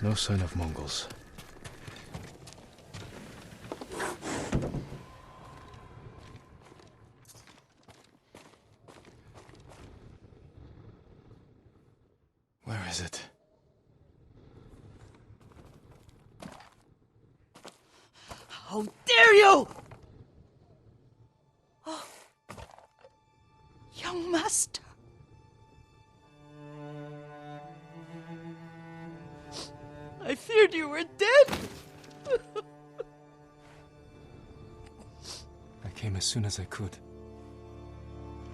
No sign of Mongols. Where is it? How dare you! Oh, young master. I feared you were dead. I came as soon as I could.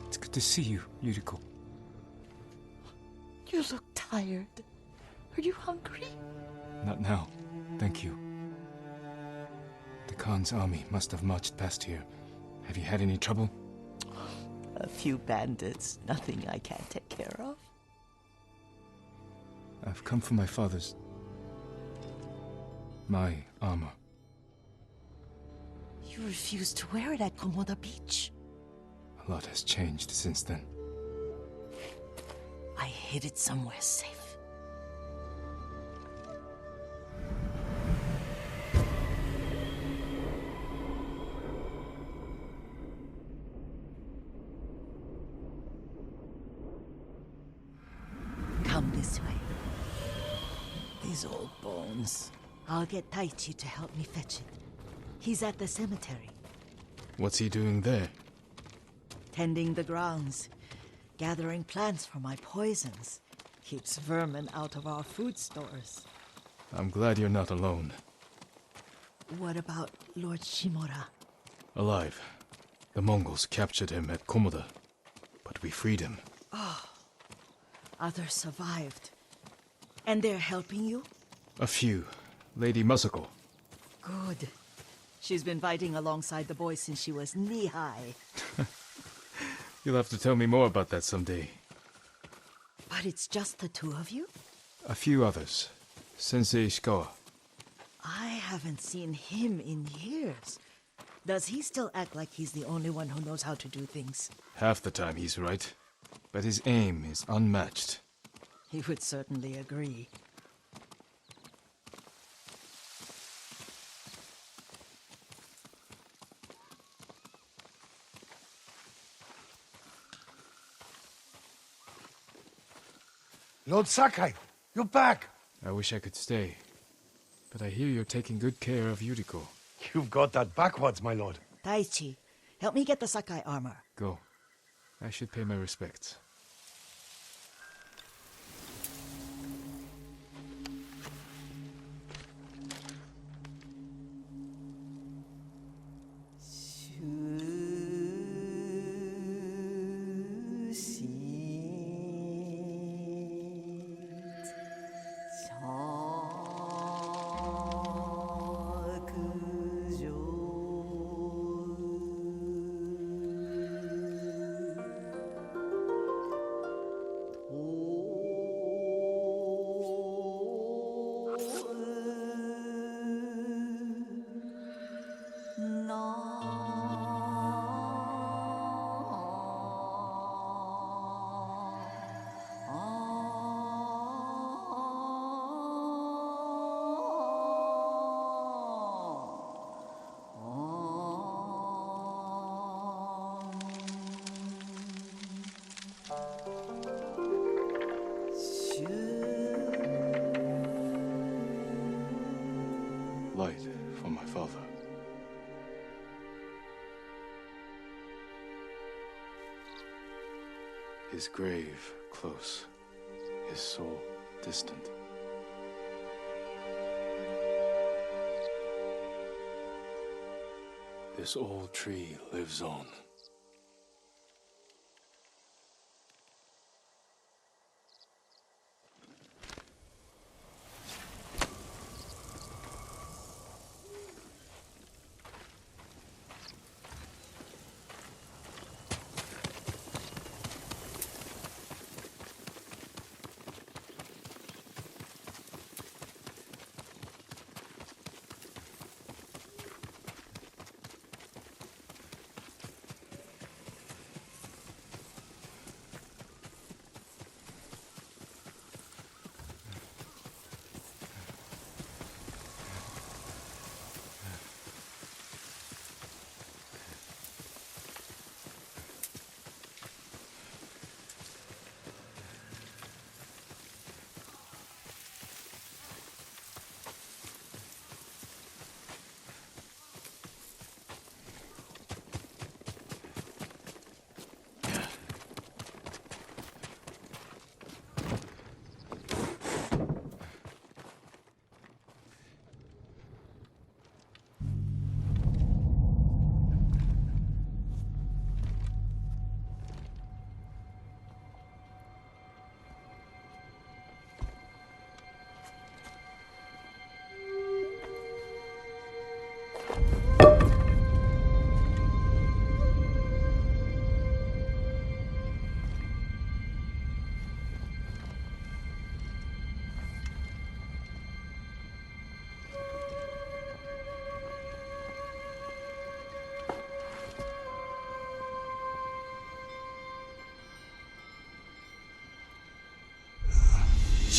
It's good to see you, Yuriko. You look tired. Are you hungry? Not now, thank you. The Khan's army must have marched past here. Have you had any trouble? A few bandits. Nothing I can't take care of. I've come for my father's... my armor. You refused to wear it at Komoda Beach. A lot has changed since then. I hid it somewhere safe. Come this way. These old bones. I'll get Taichi to help me fetch it. He's at the cemetery. What's he doing there? Tending the grounds. Gathering plants for my poisons. Keeps vermin out of our food stores. I'm glad you're not alone. What about Lord Shimura? Alive. The Mongols captured him at Komoda, but we freed him. Others survived. And they're helping you? A few. Lady Masako. Good. She's been fighting alongside the boys since she was knee-high. You'll have to tell me more about that someday. But it's just the two of you? A few others. Sensei Ishikawa. I haven't seen him in years. Does he still act like he's the only one who knows how to do things? Half the time he's right, but his aim is unmatched. He would certainly agree. Lord Sakai, you're back. I wish I could stay, but I hear you're taking good care of Yuriko. You've got that backwards, my lord. Taichi, help me get the Sakai armor. Go. I should pay my respects. Light for my father. His grave close, his soul distant. This old tree lives on.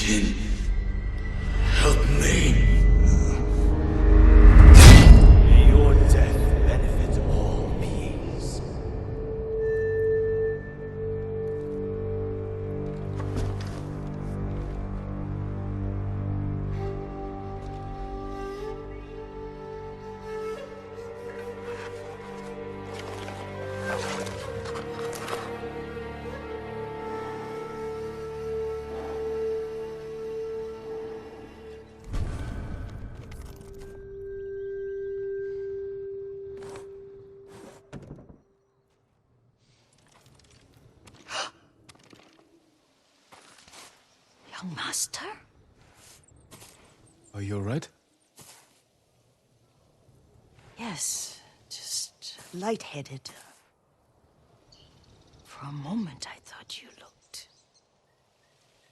Jin, help me. May your death benefit all beings. Young master? Are you alright? Yes, just lightheaded. For a moment, I thought you looked...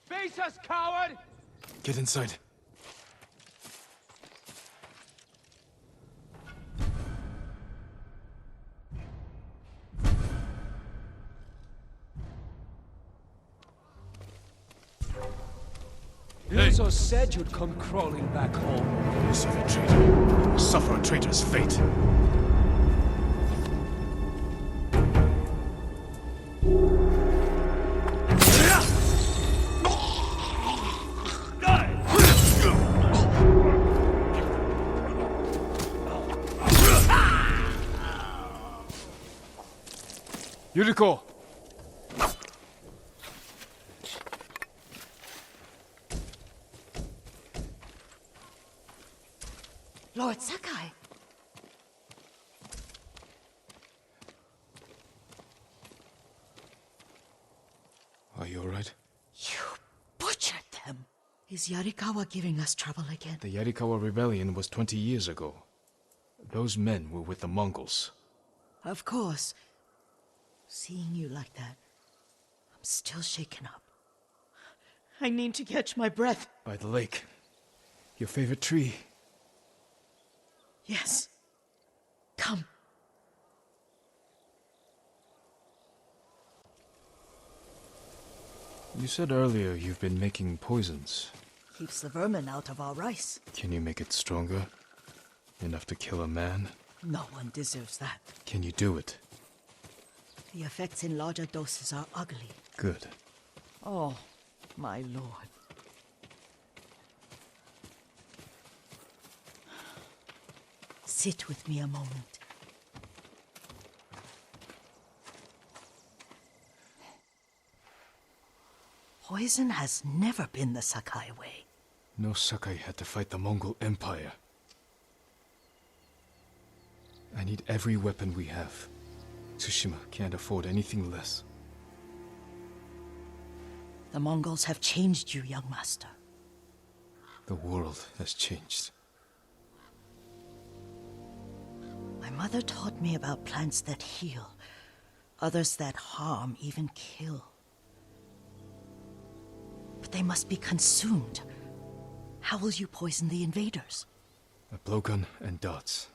Face us, coward! Get inside. Yuzo said you'd come crawling back home. You see the traitor. You will suffer a traitor's fate. Yuriko! Lord Sakai! Are you alright? You butchered them! Is Yarikawa giving us trouble again? The Yarikawa rebellion was 20 years ago. Those men were with the Mongols. Of course. Seeing you like that, I'm still shaken up. I need to catch my breath. By the lake. Your favorite tree. Yes. Come. You said earlier you've been making poisons. Keeps the vermin out of our rice. Can you make it stronger? Enough to kill a man? No one deserves that. Can you do it? The effects in larger doses are ugly. Good. Oh, my lord. Sit with me a moment. Poison has never been the Sakai way. No Sakai had to fight the Mongol Empire. I need every weapon we have. Tushima can't afford anything less. The Mongols have changed you, young master. The world has changed. My mother taught me about plants that heal, others that harm, even kill. But they must be consumed. How will you poison the invaders? A blowgun and darts.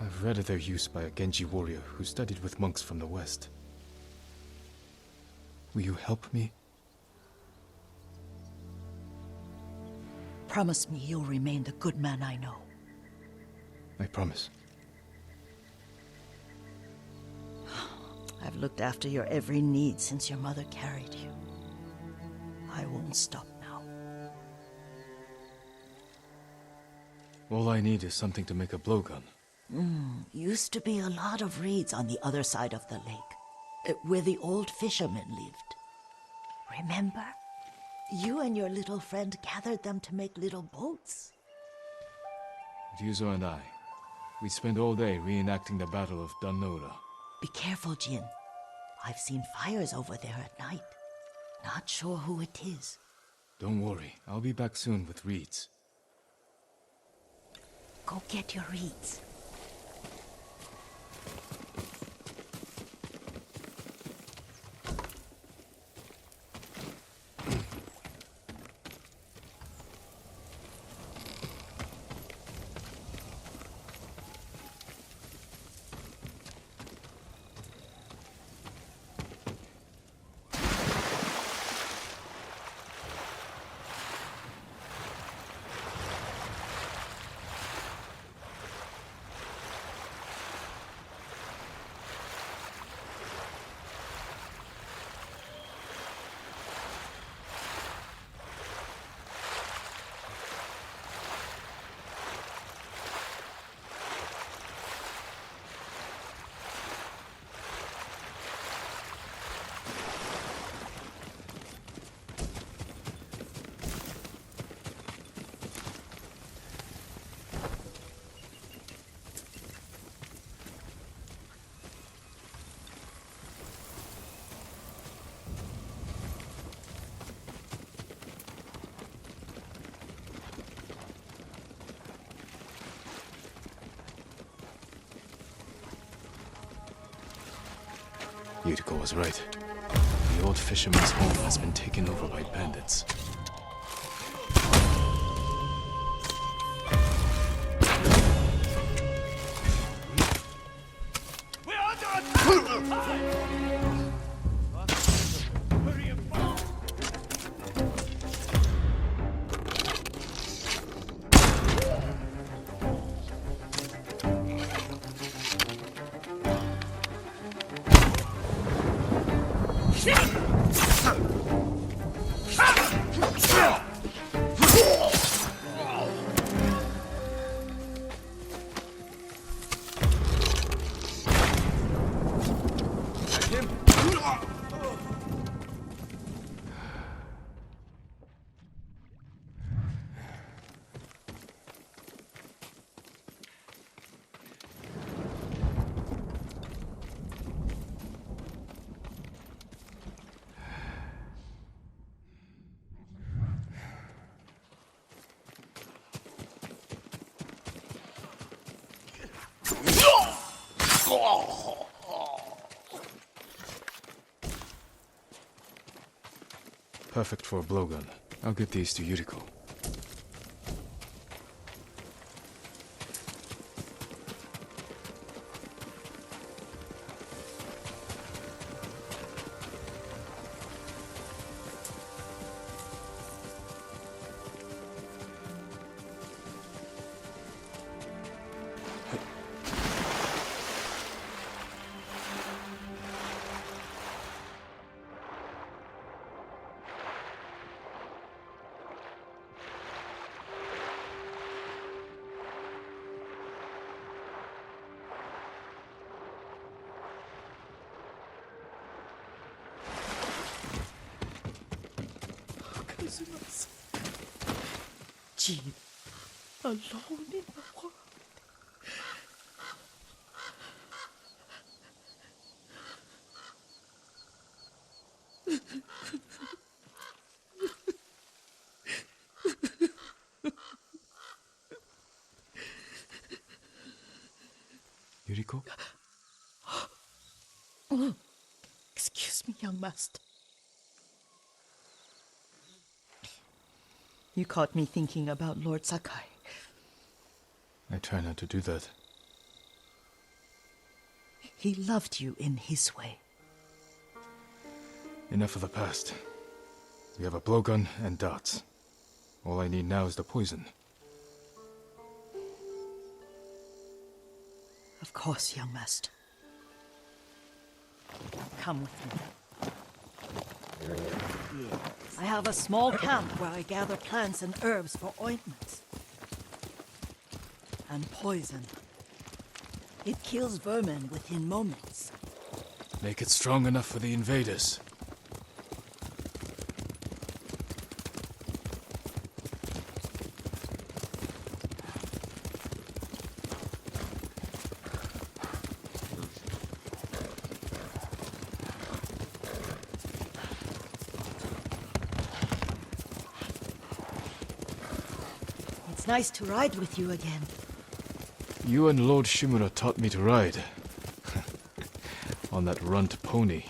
I've read of their use by a Genji warrior who studied with monks from the west. Will you help me? Promise me you'll remain the good man I know. I promise. I've looked after your every need since your mother carried you. I won't stop now. All I need is something to make a blowgun. Used to be a lot of reeds on the other side of the lake, where the old fishermen lived. Remember? You and your little friend gathered them to make little boats. Ryuzo and I, we spent all day reenacting the Battle of Danora. Be careful, Jin. I've seen fires over there at night. Not sure who it is. Don't worry, I'll be back soon with reeds. Go get your reeds. Yuriko was right. The old fisherman's home has been taken over by bandits. Perfect for a blowgun. I'll get these to Yuriko. Jean, alone in the world. Yuriko? Oh, excuse me, young master. You caught me thinking about Lord Sakai. I try not to do that. He loved you in his way. Enough of the past. We have a blowgun and darts. All I need now is the poison. Of course, young master. Come with me. I have a small camp where I gather plants and herbs for ointments. And poison. It kills vermin within moments. Make it strong enough for the invaders. It's nice to ride with you again. You and Lord Shimura taught me to ride. On that runt pony.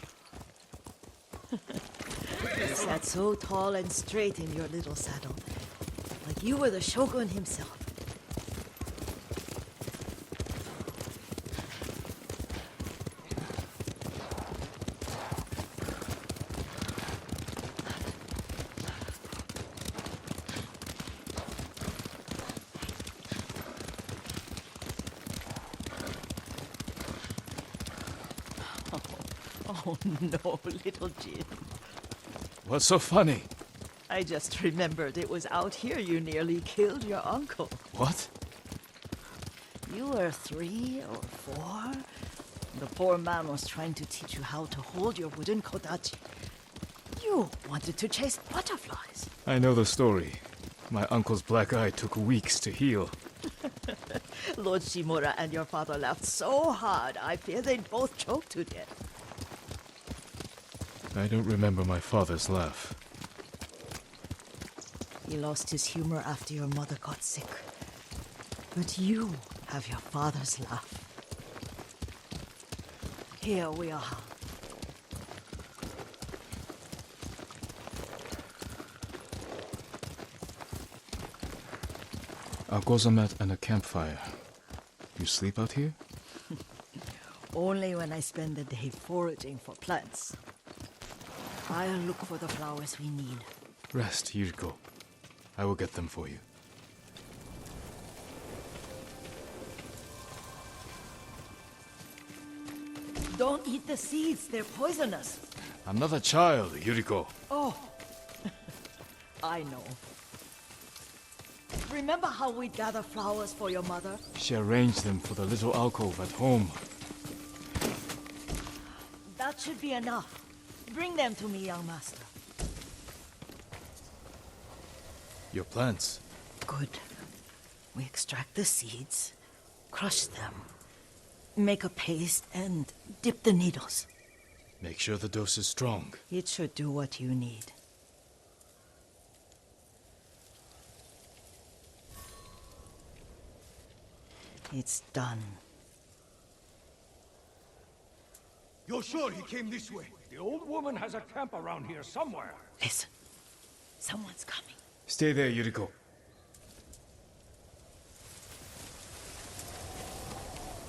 You sat so tall and straight in your little saddle. Like you were the shogun himself. Oh no, little Jin. What's so funny? I just remembered it was out here you nearly killed your uncle. What? You were 3 or 4. The poor man was trying to teach you how to hold your wooden kodachi. You wanted to chase butterflies. I know the story. My uncle's black eye took weeks to heal. Lord Shimura and your father laughed so hard, I fear they'd both choke to death. I don't remember my father's laugh. He lost his humor after your mother got sick. But you have your father's laugh. Here we are, A gozamat and a campfire. You sleep out here? Only when I spend the day foraging for plants. I'll look for the flowers we need. Rest, Yuriko. I will get them for you. Don't eat the seeds, they're poisonous. I'm not a child, Yuriko. Oh, I know. Remember how we'd gather flowers for your mother? She arranged them for the little alcove at home. That should be enough. Bring them to me, young master. Your plants. Good. We extract the seeds, crush them, make a paste, and dip the needles. Make sure the dose is strong. It should do what you need. It's done. You're sure he came this way? The old woman has a camp around here somewhere. Listen. Someone's coming. Stay there, Yuriko.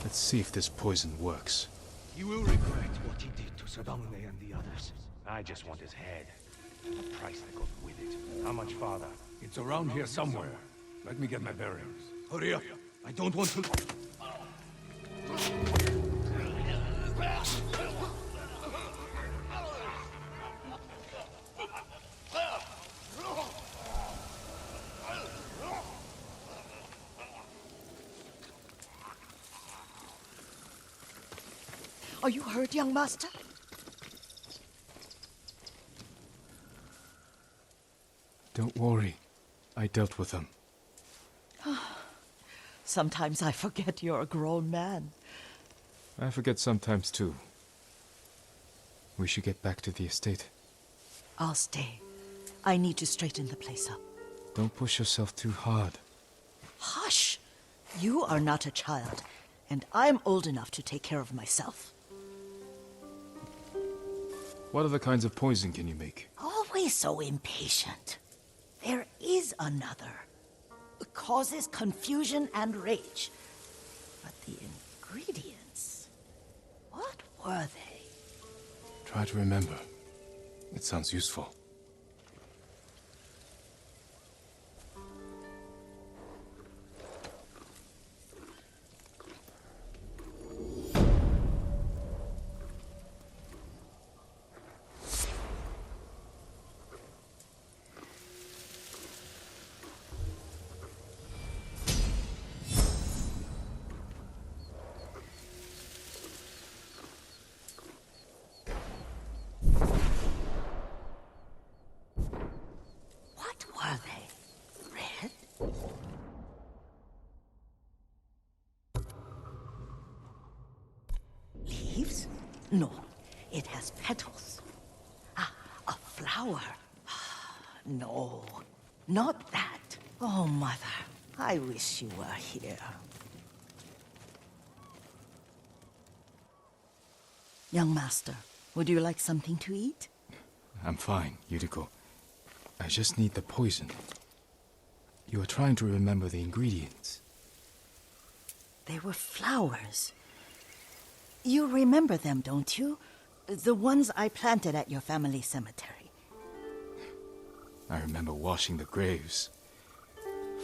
Let's see if this poison works. He will regret what he did to Sadamune and the others. I just want his head. The price that goes with it. How much farther? It's around here somewhere. Let me get my bearings. Hurry up. I don't want to... Are you hurt, young master? Don't worry. I dealt with them. Sometimes I forget you're a grown man. I forget sometimes too. We should get back to the estate. I'll stay. I need to straighten the place up. Don't push yourself too hard. Hush! You are not a child, and I'm old enough to take care of myself. What other kinds of poison can you make? Always so impatient. There is another. It causes confusion and rage. But the ingredients... what were they? Try to remember. It sounds useful. What were they? Red? Leaves? No, it has petals. Ah, a flower. No, not that. Oh, Mother, I wish you were here. Young master, would you like something to eat? I'm fine, Yuriko. I just need the poison. You are trying to remember the ingredients. They were flowers. You remember them, don't you? The ones I planted at your family cemetery. I remember washing the graves.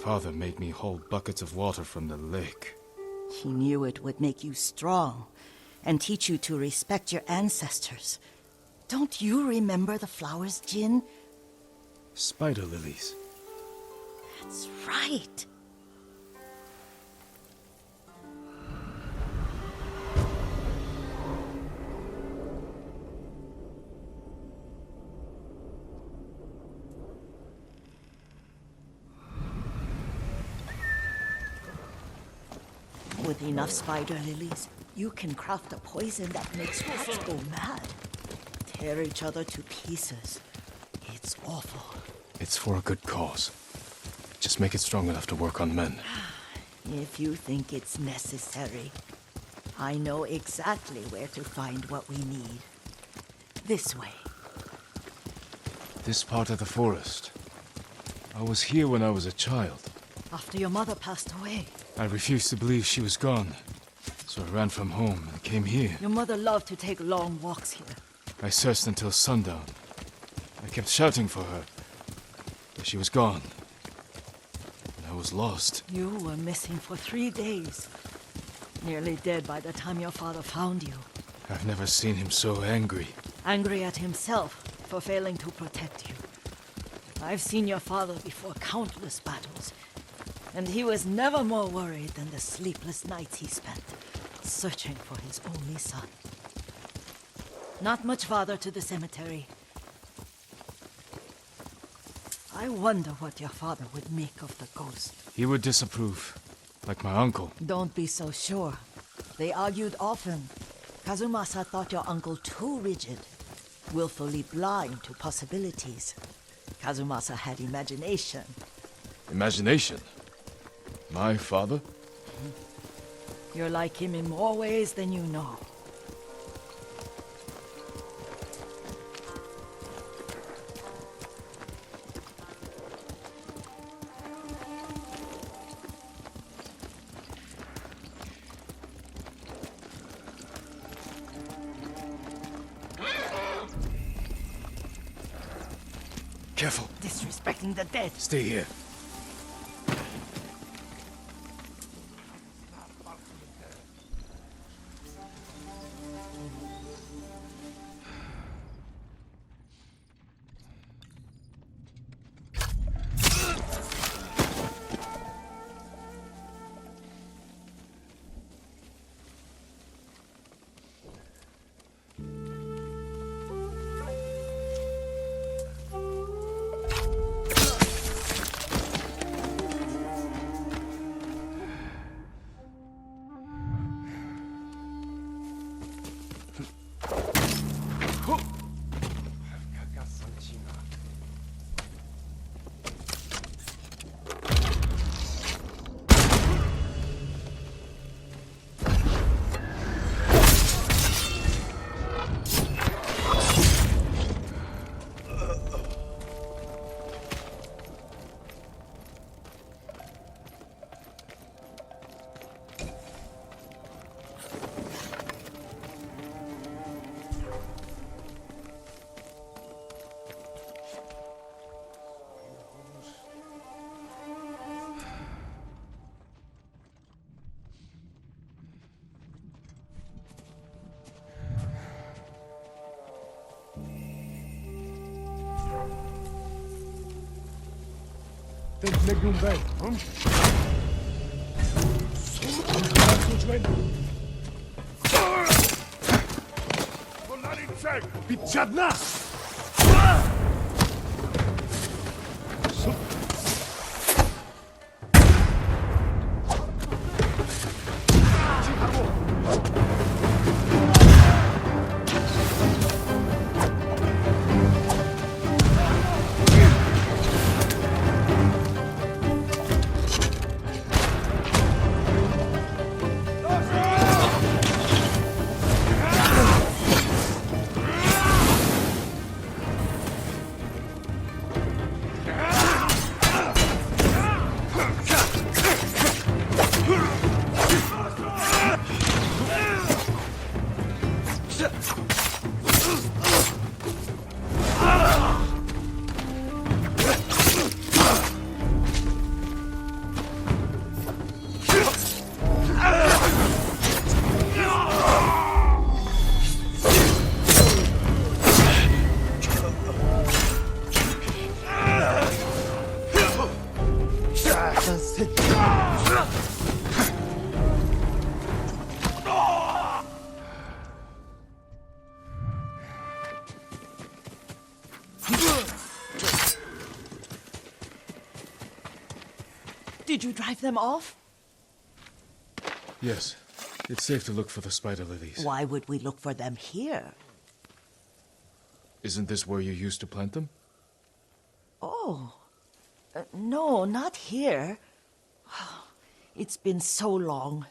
Father made me hold buckets of water from the lake. He knew it would make you strong and teach you to respect your ancestors. Don't you remember the flowers, Jin? Spider lilies. That's right. With enough spider lilies, you can craft a poison that makes rats go mad. Tear each other to pieces. It's awful. It's for a good cause. Just make it strong enough to work on men. If you think it's necessary, I know exactly where to find what we need. This way. This part of the forest. I was here when I was a child. After your mother passed away. I refused to believe she was gone. So I ran from home and came here. Your mother loved to take long walks here. I searched until sundown. I kept shouting for her. But she was gone. And I was lost. You were missing for 3 days. Nearly dead by the time your father found you. I've never seen him so angry. Angry at himself for failing to protect you. I've seen your father before countless battles, and he was never more worried than the sleepless nights he spent searching for his only son. Not much farther to the cemetery. I wonder what your father would make of the ghost. He would disapprove, like my uncle. Don't be so sure. They argued often. Kazumasa thought your uncle too rigid, willfully blind to possibilities. Kazumasa had imagination. Imagination? My father? You're like him in more ways than you know. Careful. Disrespecting the dead. Stay here. Бедна! Did you drive them off? Yes. It's safe to look for the spider lilies. Why would we look for them here? Isn't this where you used to plant them? Oh. No, not here. It's been so long.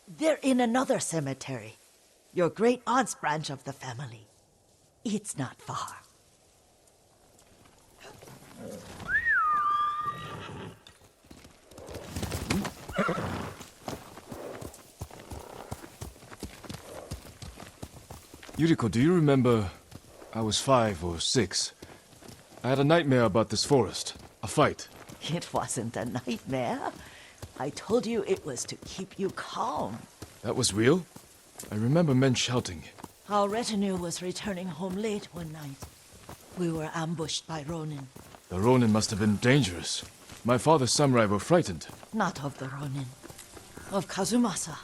They're in another cemetery. Your great-aunt's branch of the family. It's not far. Yuriko, do you remember... I was 5 or 6. I had a nightmare about this forest. A fight. It wasn't a nightmare. I told you it was to keep you calm. That was real? I remember men shouting. Our retinue was returning home late one night. We were ambushed by Ronin. The Ronin must have been dangerous. My father's samurai were frightened. Not of the Ronin. Of Kazumasa.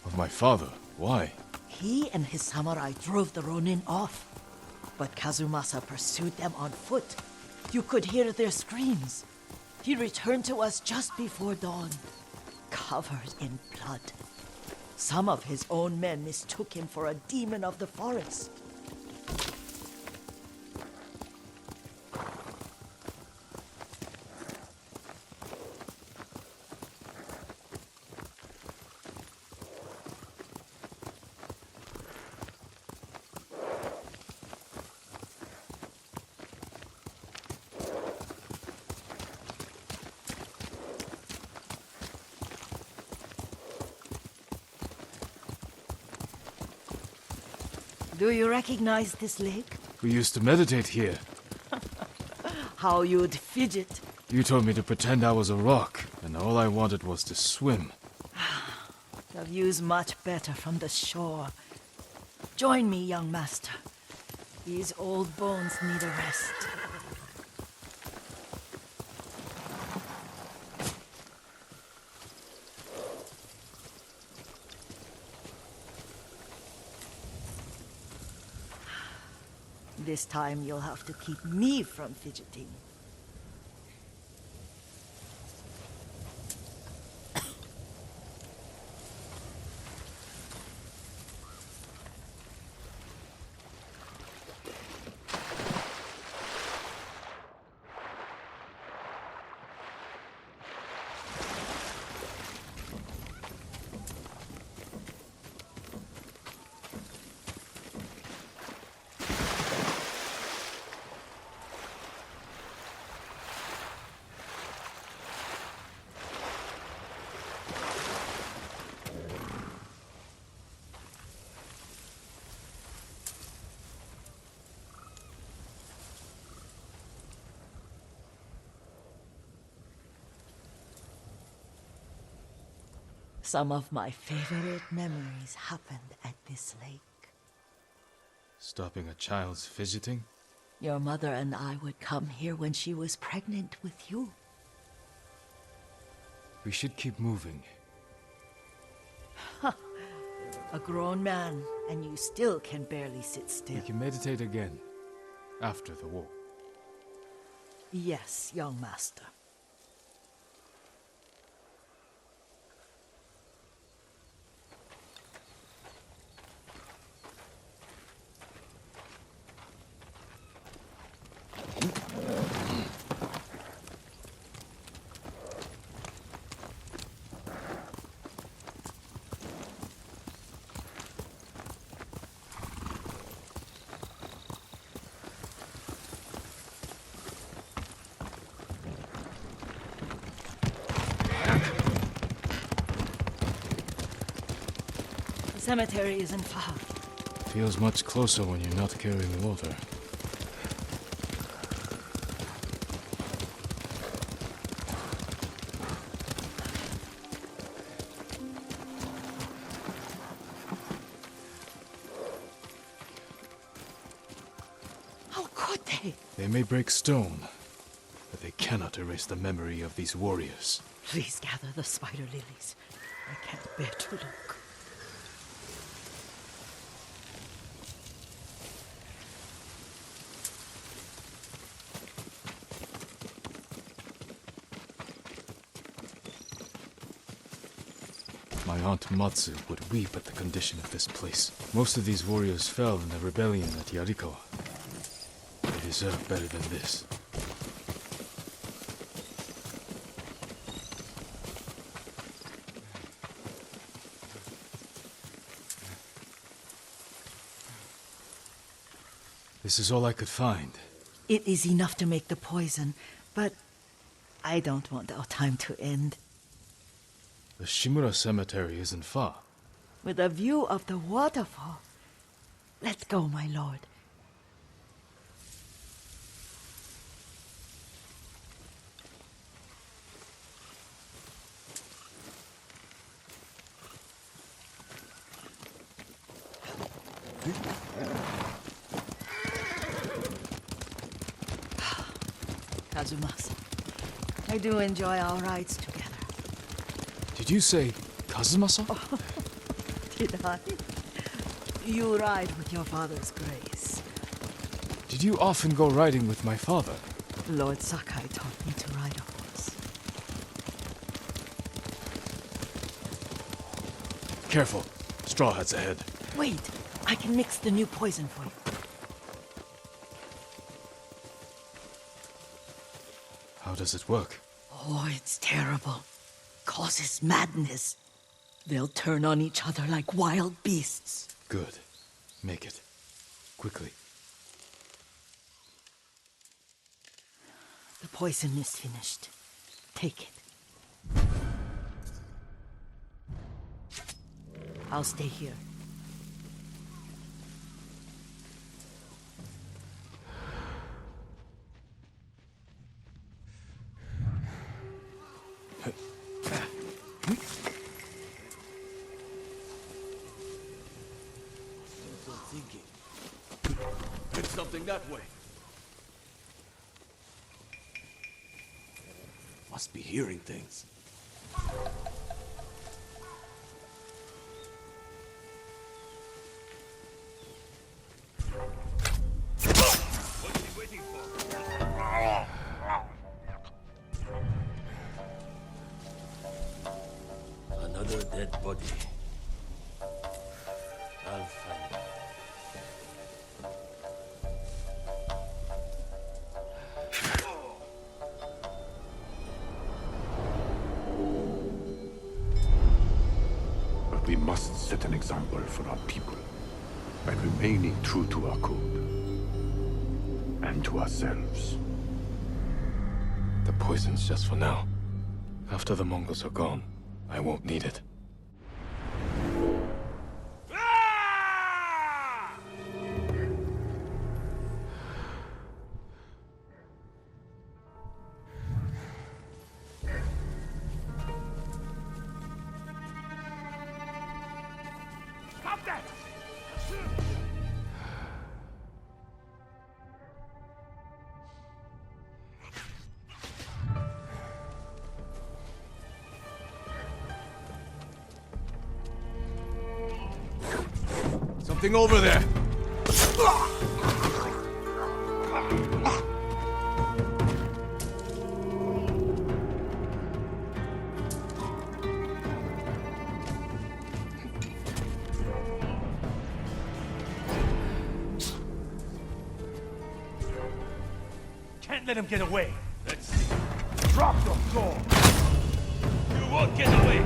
Of my father? Why? He and his samurai drove the Ronin off. But Kazumasa pursued them on foot. You could hear their screams. He returned to us just before dawn, covered in blood. Some of his own men mistook him for a demon of the forest. Do you recognize this lake? We used to meditate here. How you'd fidget. You told me to pretend I was a rock, and all I wanted was to swim. The view's much better from the shore. Join me, young master. These old bones need a rest. This time you'll have to keep me from fidgeting. Some of my favorite memories happened at this lake. Stopping a child's fidgeting? Your mother and I would come here when she was pregnant with you. We should keep moving. A grown man, and you still can barely sit still. We can meditate again. After the war. Yes, young master. The cemetery isn't far. Feels much closer when you're not carrying water. How could they? They may break stone, but they cannot erase the memory of these warriors. Please gather the spider lilies. I can't bear to look. My aunt Matsu would weep at the condition of this place. Most of these warriors fell in the rebellion at Yarikawa. They deserve better than this. This is all I could find. It is enough to make the poison, but I don't want our time to end. The Shimura Cemetery isn't far. With a view of the waterfall. Let's go, my lord. Kazumasa, I do enjoy our rides together. Did you say Kazumasa? Did I? You ride with your father's grace. Did you often go riding with my father? Lord Sakai taught me to ride a horse. Careful. Straw Hat's ahead. Wait, I can mix the new poison for you. How does it work? Oh, it's terrible. Causes madness. They'll turn on each other like wild beasts. Good. Make it. Quickly. The poison is finished. Take it. I'll stay here. It's something that way. Must be hearing things. What's he waiting for? Another dead body. I'll find it. But we must set an example for our people by remaining true to our code and to ourselves. The poison's just for now. After the Mongols are gone, I won't need it. Stop that! Something over there! Can't let him get away. Let's see. Drop your sword. You won't get away.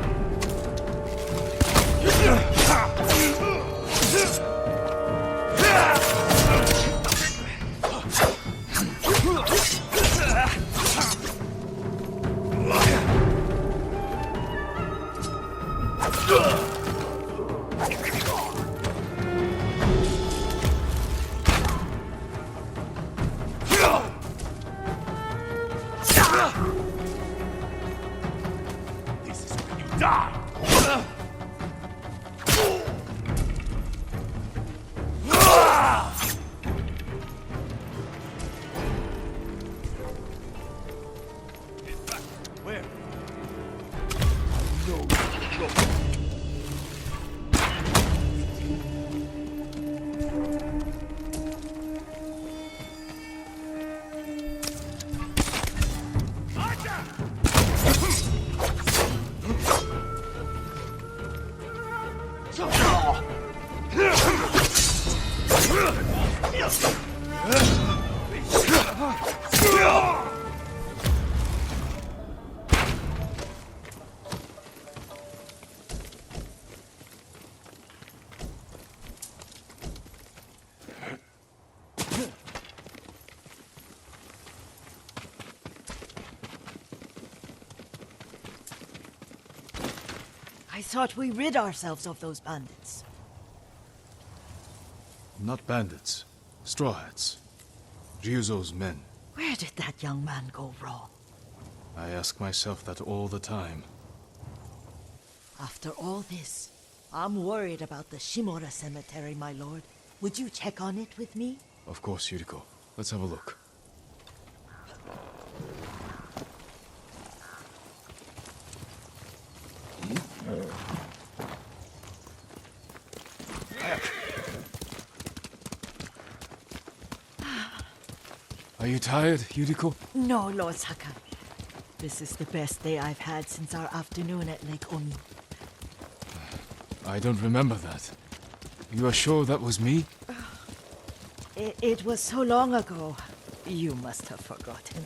This is where you die. Where? I thought we rid ourselves of those bandits. Not bandits. Straw hats. Ryuzo's men. Where did that young man go wrong? I ask myself that all the time. After all this, I'm worried about the Shimura cemetery, my lord. Would you check on it with me? Of course, Yuriko. Let's have a look. Are you tired, Yuriko? No, Lord Sakai. This is the best day I've had since our afternoon at Lake Omi. I don't remember that. You are sure that was me? It was so long ago. You must have forgotten.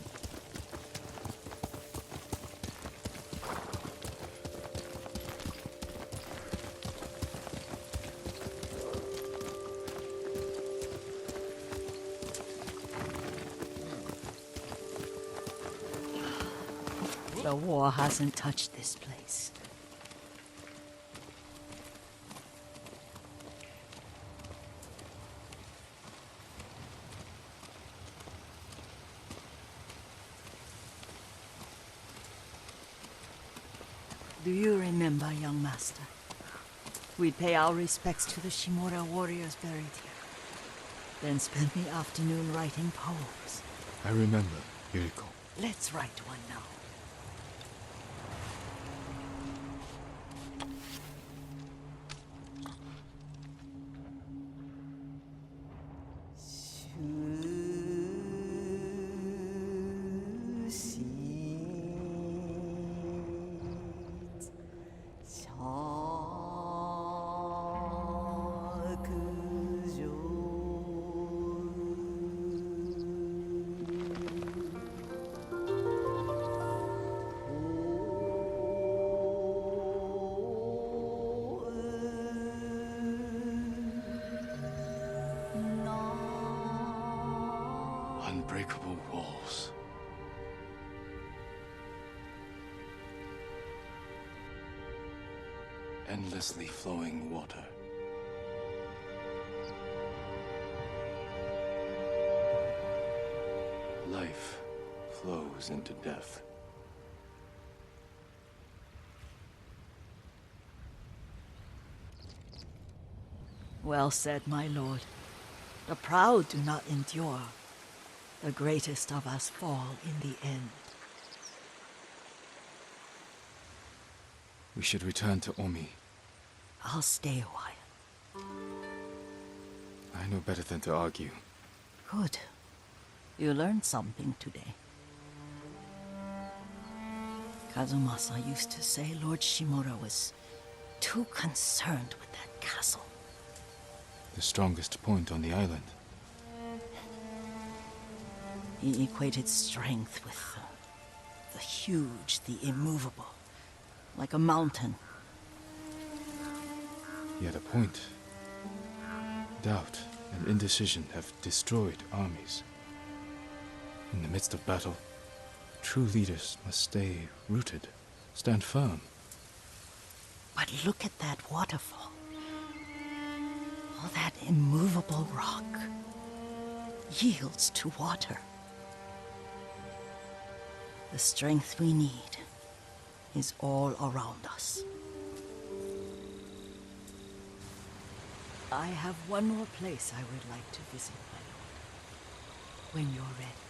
The war hasn't touched this place. Do you remember, young master? We'd pay our respects to the Shimura warriors buried here, then spend the afternoon writing poems. I remember, Yuriko. Let's write one now. Unbreakable walls. Endlessly flowing water. Life flows into death. Well said, my lord. The proud do not endure. The greatest of us fall in the end. We should return to Omi. I'll stay a while. I know better than to argue. Good. You learned something today. Kazumasa used to say Lord Shimura was too concerned with that castle. The strongest point on the island. He equated strength with the huge, the immovable, like a mountain. He had a point. Doubt and indecision have destroyed armies. In the midst of battle, true leaders must stay rooted, stand firm. But look at that waterfall. All that immovable rock yields to water. The strength we need is all around us. I have one more place I would like to visit, my lord. When you're ready.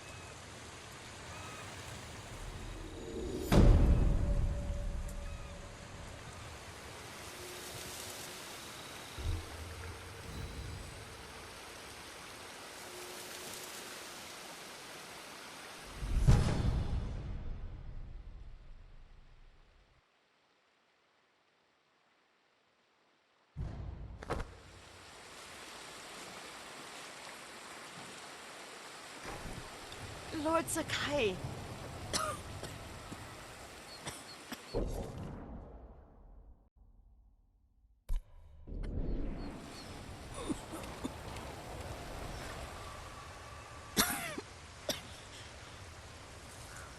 Lord Sakai.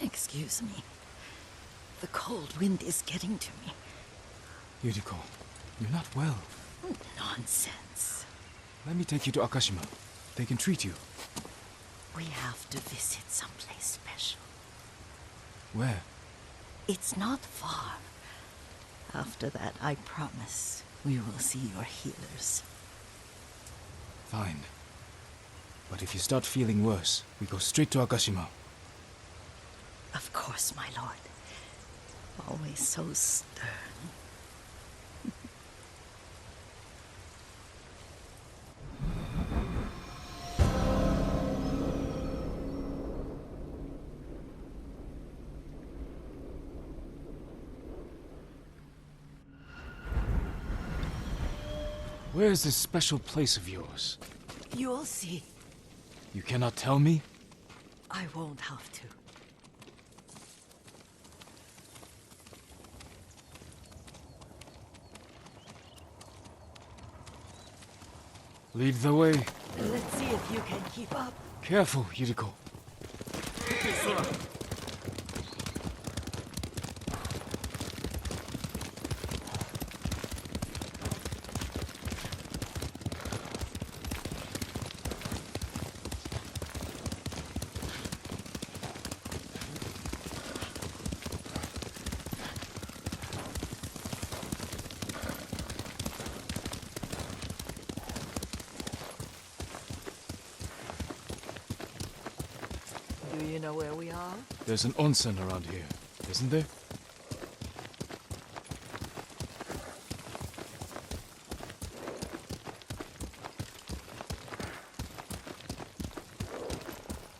Excuse me. The cold wind is getting to me. Yuriko, you're not well. Nonsense. Let me take you to Akashima. They can treat you. We have to visit someplace special. Where? It's not far. After that, I promise, we will see your healers. Fine. But if you start feeling worse, we go straight to Akashima. Of course, my lord. Always so stern. Where is this special place of yours? You'll see. You cannot tell me? I won't have to. Lead the way. Let's see if you can keep up. Careful, Yuriko. Do you know where we are? There's an onsen around here, isn't there?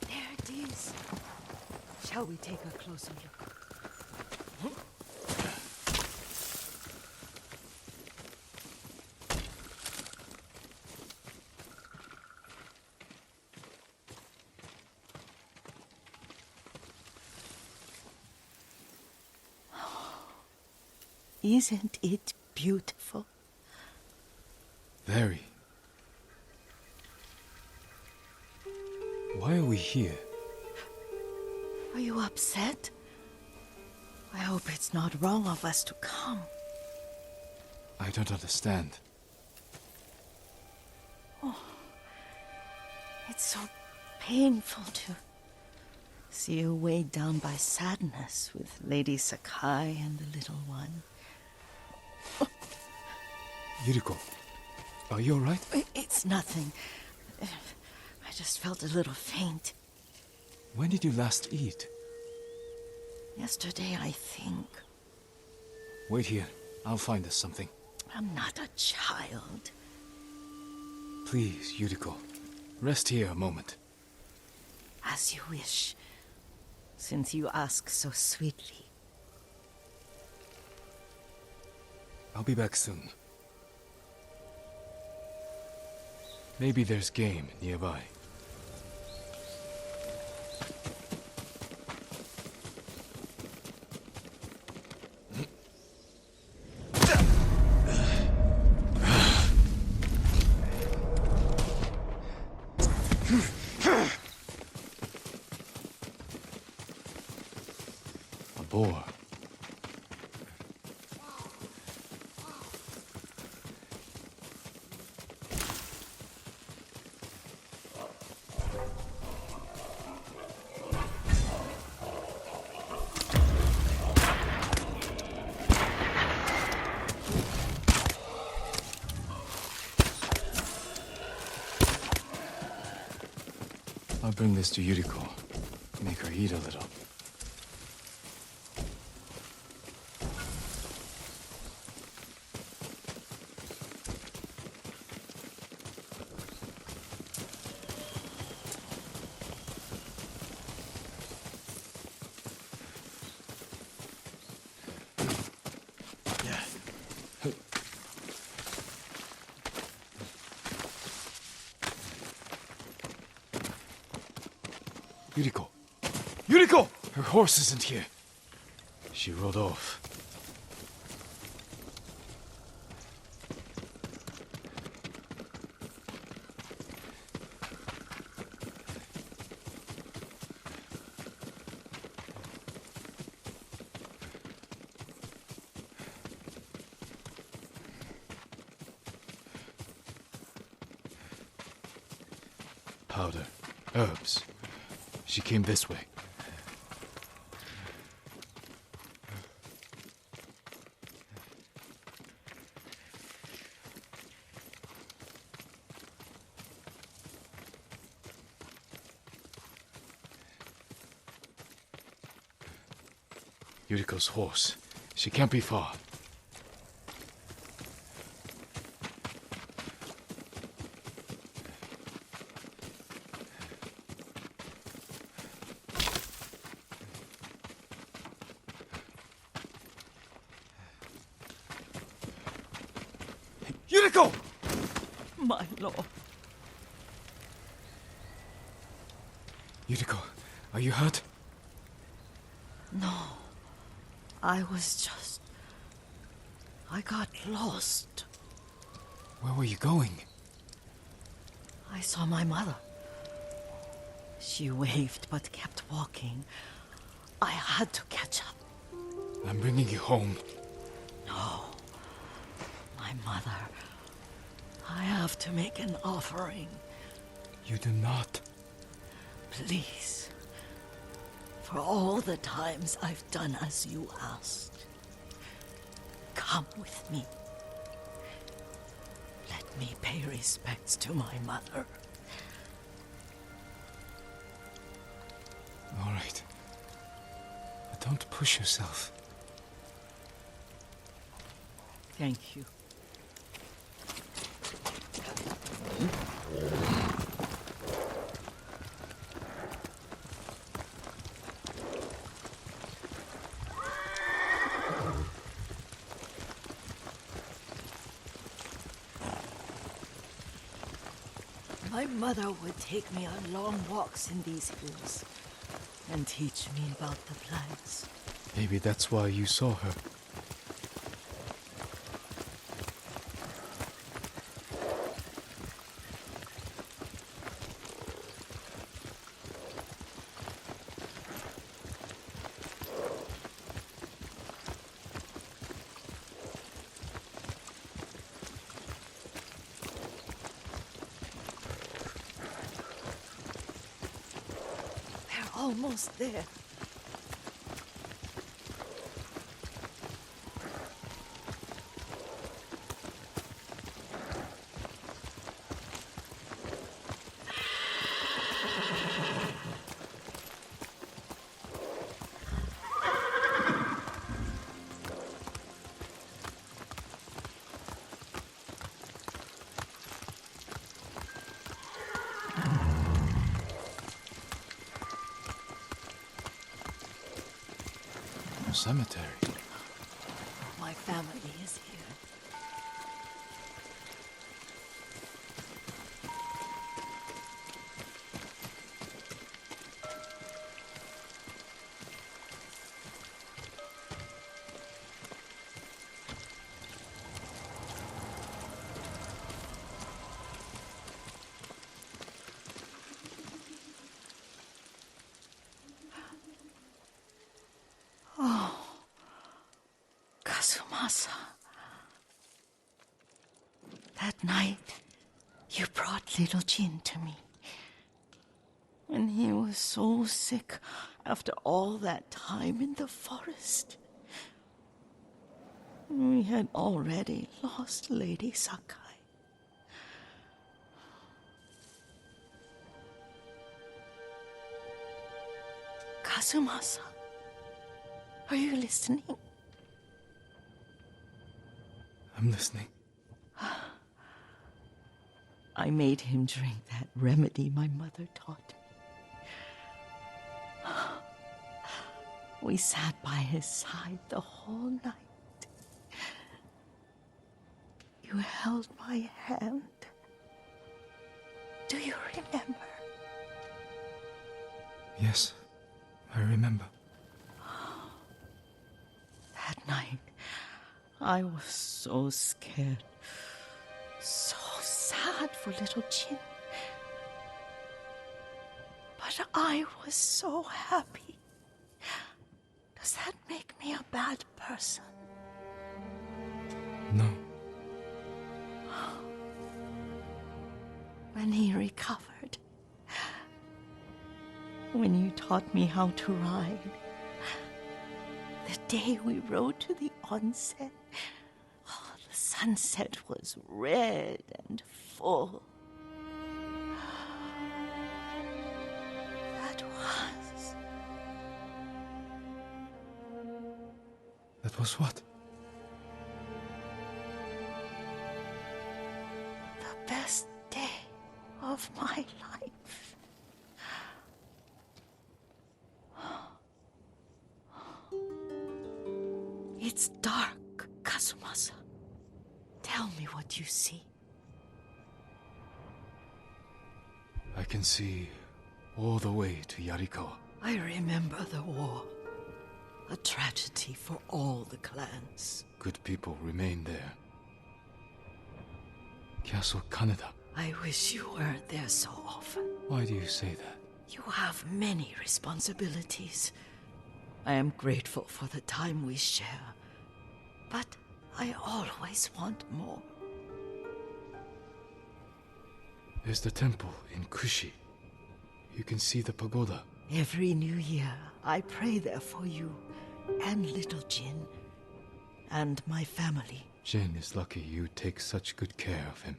There it is. Shall we take a closer look? Isn't it beautiful? Very. Why are we here? Are you upset? I hope it's not wrong of us to come. I don't understand. It's so painful to see you weighed down by sadness with Lady Sakai and the little one. Yuriko, are you alright? It's nothing. I just felt a little faint. When did you last eat? Yesterday, I think. Wait here. I'll find us something. I'm not a child. Please, Yuriko. Rest here a moment. As you wish, since you ask so sweetly. I'll be back soon. Maybe there's game nearby. A boar. I'll bring this to Yuriko. Make her eat a little. Yuriko! Yuriko! Her horse isn't here. She rode off. powder, herbs. She came this way. Yuriko's horse. She can't be far. Yuriko! My lord. Yuriko, are you hurt? No. I got lost. Where were you going? I saw my mother. She waved but kept walking. I had to catch up. I'm bringing you home. No. My mother. I have to make an offering. You do not. Please. For all the times I've done as you asked. Come with me. Let me pay respects to my mother. All right. But don't push yourself. Thank you. My mother would take me on long walks in these hills and teach me about the plants. Maybe that's why you saw her. They're almost there. Cemetery. My family is here. Kazumasa. That night, you brought little Jin to me. When he was so sick after all that time in the forest. We had already lost Lady Sakai. Kazumasa, are you listening? I'm listening. I made him drink that remedy my mother taught me. We sat by his side the whole night. You held my hand. Do you remember? Yes, I remember. That night, I was so scared, so sad for little Jin. But I was so happy. Does that make me a bad person? No. When he recovered, when you taught me how to ride. The day we rode to the onset, oh, the sunset was red and full. That was what? The best day of my life. It's dark, Kazumasa. Tell me what you see. I can see all the way to Yarikawa. I remember the war. A tragedy for all the clans. Good people remain there. Castle Kaneda. I wish you weren't there so often. Why do you say that? You have many responsibilities. I am grateful for the time we share, but I always want more. There's the temple in Kushi. You can see the pagoda. Every new year, I pray there for you, and little Jin, and my family. Jin is lucky you take such good care of him.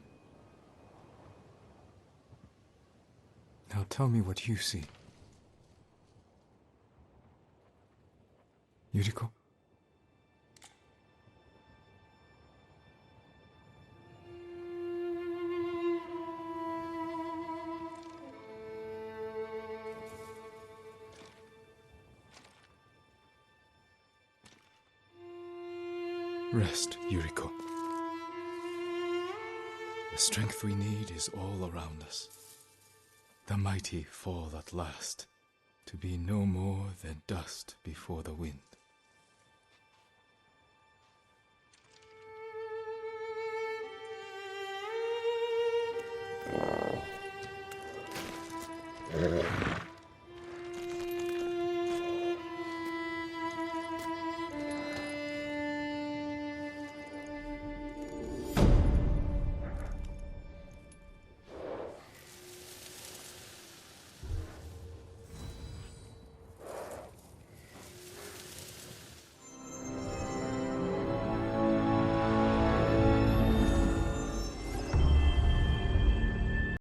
Now tell me what you see. Yuriko? Rest, Yuriko. The strength we need is all around us. The mighty fall at last, to be no more than dust before the wind.